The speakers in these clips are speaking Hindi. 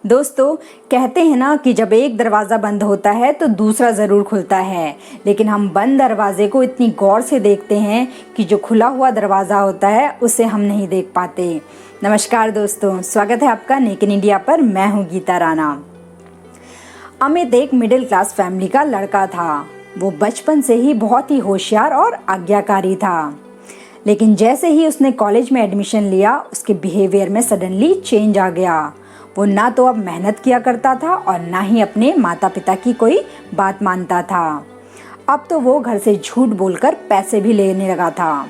दोस्तों, कहते हैं ना कि जब एक दरवाज़ा बंद होता है तो दूसरा ज़रूर खुलता है, लेकिन हम बंद दरवाजे को इतनी गौर से देखते हैं कि जो खुला हुआ दरवाज़ा होता है उसे हम नहीं देख पाते। नमस्कार दोस्तों, स्वागत है आपका नेक इन इंडिया पर। मैं हूँ गीता राणा। अमित एक मिडिल क्लास फैमिली का लड़का था। वो बचपन से ही बहुत ही होशियार और आज्ञाकारी था, लेकिन जैसे ही उसने कॉलेज में एडमिशन लिया उसके बिहेवियर में सडनली चेंज आ गया। वो ना तो अब मेहनत किया करता था और ना ही अपने माता पिता की कोई बात मानता था। अब तो वो घर से झूठ बोलकर पैसे भी लेने लगा था।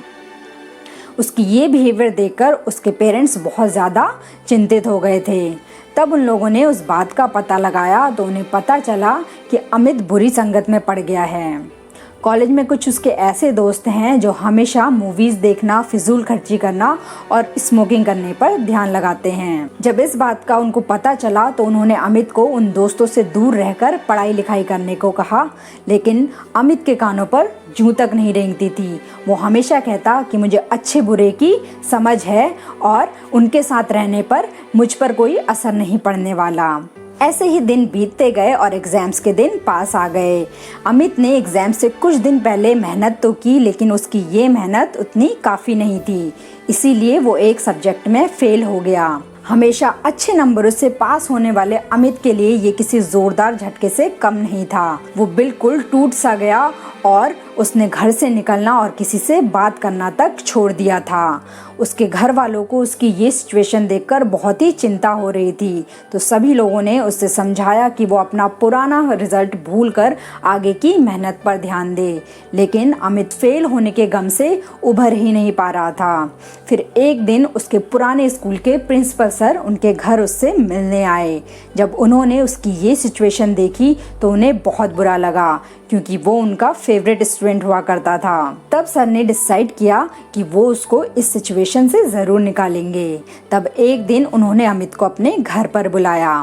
उसकी ये बिहेवियर देखकर उसके पेरेंट्स बहुत ज़्यादा चिंतित हो गए थे। तब उन लोगों ने उस बात का पता लगाया तो उन्हें पता चला कि अमित बुरी संगत में पड़ गया है। कॉलेज में कुछ उसके ऐसे दोस्त हैं जो हमेशा मूवीज़ देखना, फिजूल खर्ची करना और स्मोकिंग करने पर ध्यान लगाते हैं। जब इस बात का उनको पता चला तो उन्होंने अमित को उन दोस्तों से दूर रहकर पढ़ाई लिखाई करने को कहा, लेकिन अमित के कानों पर जूं तक नहीं रेंगती थी। वो हमेशा कहता कि मुझे अच्छे बुरे की समझ है और उनके साथ रहने पर मुझ पर कोई असर नहीं पड़ने वाला। ऐसे ही दिन बीतते गए और एग्ज़ाम्स के दिन पास आ गए। अमित ने एग्ज़ाम से कुछ दिन पहले मेहनत तो की, लेकिन उसकी ये मेहनत उतनी काफ़ी नहीं थी, इसीलिए वो एक सब्जेक्ट में फेल हो गया। हमेशा अच्छे नंबरों से पास होने वाले अमित के लिए ये किसी ज़ोरदार झटके से कम नहीं था। वो बिल्कुल टूट सा गया और उसने घर से निकलना और किसी से बात करना तक छोड़ दिया था। उसके घर वालों को उसकी ये सिचुएशन देखकर बहुत ही चिंता हो रही थी, तो सभी लोगों ने उससे समझाया कि वो अपना पुराना रिजल्ट भूलकर आगे की मेहनत पर ध्यान दे, लेकिन अमित फेल होने के गम से उभर ही नहीं पा रहा था। फिर एक दिन उसके पुराने स्कूल के प्रिंसिपल सर उनके घर उससे मिलने आए। जब उन्होंने उसकी ये सिचुएशन देखी तो उन्हें बहुत बुरा लगा, क्योंकि वो उनका फेवरेट स्टूडेंट हुआ करता था। तब सर ने डिसाइड किया कि वो उसको इस सिचुएशन से ज़रूर निकालेंगे। तब एक दिन उन्होंने अमित को अपने घर पर बुलाया।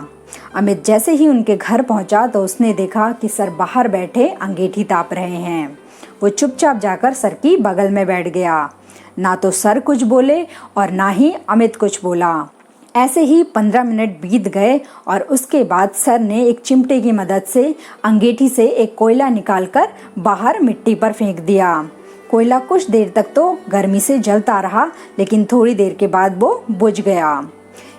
अमित जैसे ही उनके घर पहुंचा तो उसने देखा कि सर बाहर बैठे अंगीठी ताप रहे हैं। वो चुपचाप जाकर सर की बगल में बैठ गया। ना तो सर कुछ बोले और ना ही अमित कुछ बोला। ऐसे ही 15 मिनट बीत गए और उसके बाद सर ने एक चिमटे की मदद से अंगीठी से एक कोयला निकालकर बाहर मिट्टी पर फेंक दिया। कोयला कुछ देर तक तो गर्मी से जलता रहा, लेकिन थोड़ी देर के बाद वो बुझ गया।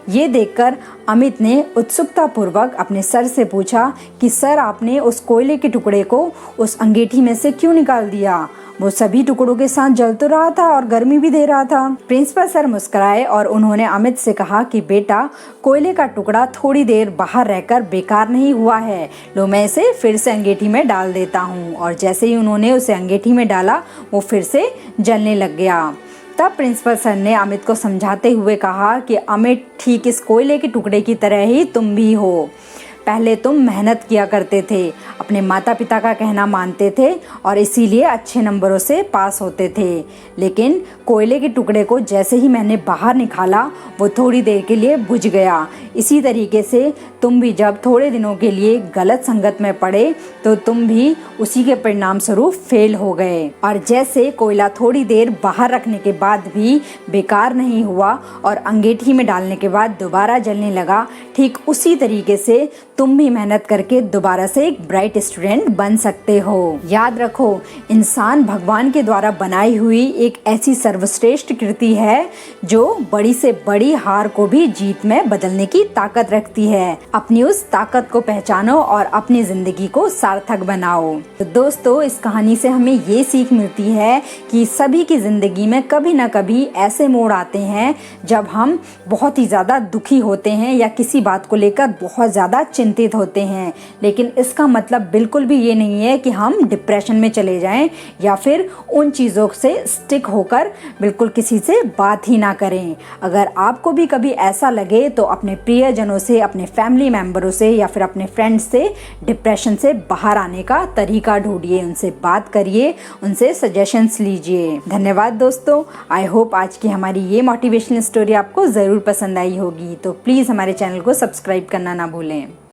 ये देखकर अमित ने उत्सुकता पूर्वक अपने सर से पूछा कि सर, आपने उस कोयले के टुकड़े को उस अंगीठी में से क्यों निकाल दिया? वो सभी टुकड़ों के साथ जल तो रहा था और गर्मी भी दे रहा था। प्रिंसिपल सर मुस्कुराए और उन्होंने अमित से कहा कि बेटा, कोयले का टुकड़ा थोड़ी देर बाहर रहकर बेकार नहीं हुआ है। लो, मैं इसे फिर से अंगीठी में डाल देता हूँ। और जैसे ही उन्होंने उसे अंगीठी में डाला वो फिर से जलने लग गया। तब प्रिंसिपल सर ने अमित को समझाते हुए कहा कि अमित, ठीक इस कोयले के टुकड़े की तरह ही तुम भी हो। पहले तुम मेहनत किया करते थे, अपने माता पिता का कहना मानते थे और इसीलिए अच्छे नंबरों से पास होते थे, लेकिन कोयले के टुकड़े को जैसे ही मैंने बाहर निकाला वो थोड़ी देर के लिए बुझ गया। इसी तरीके से तुम भी जब थोड़े दिनों के लिए गलत संगत में पड़े तो तुम भी उसी के परिणाम स्वरूप फेल हो गए। और जैसे कोयला थोड़ी देर बाहर रखने के बाद भी बेकार नहीं हुआ और अंगीठी में डालने के बाद दोबारा जलने लगा, ठीक उसी तरीके से तुम भी मेहनत करके दोबारा से एक ब्राइट स्टूडेंट बन सकते हो। याद रखो, इंसान भगवान के द्वारा बनाई हुई एक ऐसी सर्वश्रेष्ठ कृति है जो बड़ी से बड़ी हार को भी जीत में बदलने की ताकत रखती है। अपनी उस ताकत को पहचानो और अपनी जिंदगी को सार्थक बनाओ। तो दोस्तों, इस कहानी से हमें ये सीख मिलती है कि सभी की जिंदगी में कभी ना कभी ऐसे मोड़ आते हैं जब हम बहुत ही ज़्यादा दुखी होते हैं या किसी बात को लेकर बहुत ज़्यादा चिंतित होते हैं, लेकिन इसका मतलब बिल्कुल भी ये नहीं है कि हम डिप्रेशन में चले जाएं या फिर उन चीज़ों से स्टिक होकर बिल्कुल किसी से बात ही ना करें। अगर आपको भी कभी ऐसा लगे तो अपने प्रियजनों से, अपने फैमिली मेम्बरों से या फिर अपने फ्रेंड्स से डिप्रेशन से बाहर आने का तरीका ढूंढिए, उनसे बात करिए, उनसे सजेशंस लीजिए। धन्यवाद दोस्तों। आई होप आज की हमारी ये मोटिवेशनल स्टोरी आपको ज़रूर पसंद आई होगी। तो प्लीज़ हमारे चैनल को सब्सक्राइब करना ना भूलें।